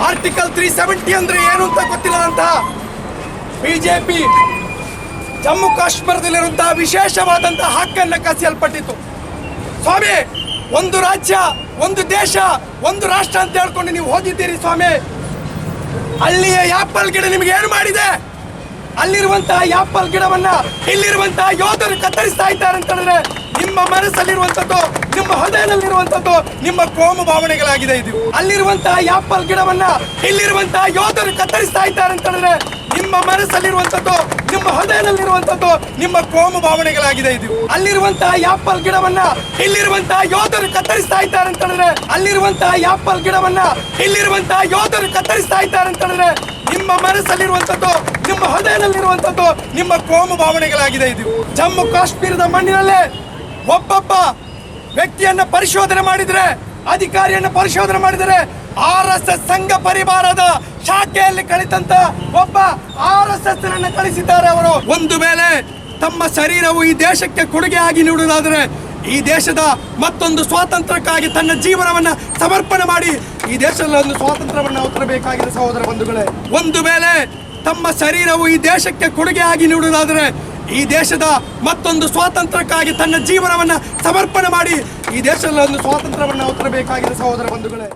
Article 370 ಅಂದ್ರೆ ಏನು ಅಂತ ಗೊತ್ತಿಲ್ಲದಂತಹ ಬಿಜೆಪಿ ಜಮ್ಮು ಕಾಶ್ಮೀರದಲ್ಲಿರುವಂತಹ ವಿಶೇಷವಾದಂತಹ ಹಕ್ಕನ್ನು ಕಸಿಯಲ್ಪಟ್ಟಿತ್ತು. ಸ್ವಾಮಿ, ಒಂದು ರಾಜ್ಯ, ಒಂದು ದೇಶ, ಒಂದು ರಾಷ್ಟ್ರ ಅಂತ ಹೇಳ್ಕೊಂಡು ನೀವು ಹೋಗಿದ್ದೀರಿ ಸ್ವಾಮಿ. ಅಲ್ಲಿಯ ಆಪಲ್ ಗಿಡ ನಿಮಗೆ ಏನು ಮಾಡಿದೆ? ಅಲ್ಲಿರುವಂತಹ ಆಪಲ್ ಗಿಡವನ್ನ ಇಲ್ಲಿರುವಂತಹ ಯೋಧರು ಕತ್ತರಿಸ್ತಾ ಇದ್ದಾರೆ ಅಂತ ಹೇಳಿದ್ರೆ ನಿಮ್ಮ ಮನಸ್ಸಲ್ಲಿರುವಂತದ್ದು, ನಿಮ್ಮ ಹೃದಯದಲ್ಲಿರುವಂತದ್ದು ನಿಮ್ಮ ಕೋಮು ಭಾವನೆಗಳಾಗಿದೆ. ಇದು ಅಲ್ಲಿರುವಂತಹ ಆಪಲ್ ಗಿಡವನ್ನ ಇಲ್ಲಿರುವಂತಹ ಯೋಧರು ಕತ್ತರಿಸ್ತಾ ಇದ್ದಾರೆ ಅಂತ ಹೇಳಿದ್ರೆ ನಿಮ್ಮ ಮನಸ್ಸಲ್ಲಿರುವಂತದ್ದು, ನಿಮ್ಮ ಹೃದಯದಲ್ಲಿರುವಂತದ್ದು ನಿಮ್ಮ ಕೋಮು ಭಾವನೆಗಳಾಗಿದೆ. ಇದು ಅಲ್ಲಿರುವಂತಹ ಆಪಲ್ ಗಿಡವನ್ನ ಇಲ್ಲಿರುವಂತಹ ಯೋಧರು ಕತ್ತರಿಸ್ತಾ ಇದ್ದಾರೆ ಅಂತ ಹೇಳಿದ್ರೆ ಅಲ್ಲಿರುವಂತಹ ಆಪಲ್ ಗಿಡವನ್ನ ಇಲ್ಲಿರುವಂತಹ ಯೋಧರು ಕತ್ತರಿಸ್ತಾ ಇದ್ದಾರೆ ಅಂತ ಹೇಳಿದ್ರೆ ನಿಮ್ಮ ಮನಸ್ಸಲ್ಲಿರುವಂತದ್ದು, ನಿಮ್ಮ ಹೃದಯದಲ್ಲಿರುವಂತದ್ದು ನಿಮ್ಮ ಕೋಮು ಭಾವನೆಗಳಾಗಿದೆ. ಇದು ಜಮ್ಮು ಕಾಶ್ಮೀರದ ಮಣ್ಣಿನಲ್ಲೇ ಒಬ್ಬೊಬ್ಬ ವ್ಯಕ್ತಿಯನ್ನ ಪರಿಶೋಧನೆ ಮಾಡಿದ್ರೆ, ಅಧಿಕಾರಿಯನ್ನ ಪರಿಶೋಧನೆ ಮಾಡಿದರೆ RSS ಸಂಘ ಪರಿವಾರದ ಶಾಖೆಯಲ್ಲಿ ಕಳಿತಂತ ಒಬ್ಬ RSS ಅನ್ನು ಕಳಿಸಿದ್ದಾರೆ ಅವರು. ಒಂದು ವೇಳೆ ತಮ್ಮ ಶರೀರವು ಈ ದೇಶಕ್ಕೆ ಕೊಡುಗೆಯಾಗಿ ನೀಡುವುದಾದರೆ ಈ ದೇಶದ ಮತ್ತೊಂದು ಸ್ವಾತಂತ್ರ್ಯಕ್ಕಾಗಿ ತನ್ನ ಜೀವನವನ್ನ ಸಮರ್ಪಣೆ ಮಾಡಿ ಈ ದೇಶದ ಒಂದು ಸ್ವಾತಂತ್ರ್ಯವನ್ನ ತರಬೇಕಾಗಿದೆ ಸಹೋದರ ಬಂಧುಗಳೇ. ಒಂದು ವೇಳೆ ತಮ್ಮ ಶರೀರವು ಈ ದೇಶಕ್ಕೆ ಕೊಡುಗೆಯಾಗಿ ನೀಡುವುದಾದರೆ ಈ ದೇಶದ ಮತ್ತೊಂದು ಸ್ವಾತಂತ್ರ್ಯಕ್ಕಾಗಿ ತನ್ನ ಜೀವನವನ್ನ ಸಮರ್ಪಣೆ ಮಾಡಿ ಈ ದೇಶದ ಒಂದು ಸ್ವಾತಂತ್ರ್ಯವನ್ನ ತರಬೇಕಾಗಿದೆ ಸಹೋದರ ಬಂಧುಗಳೇ.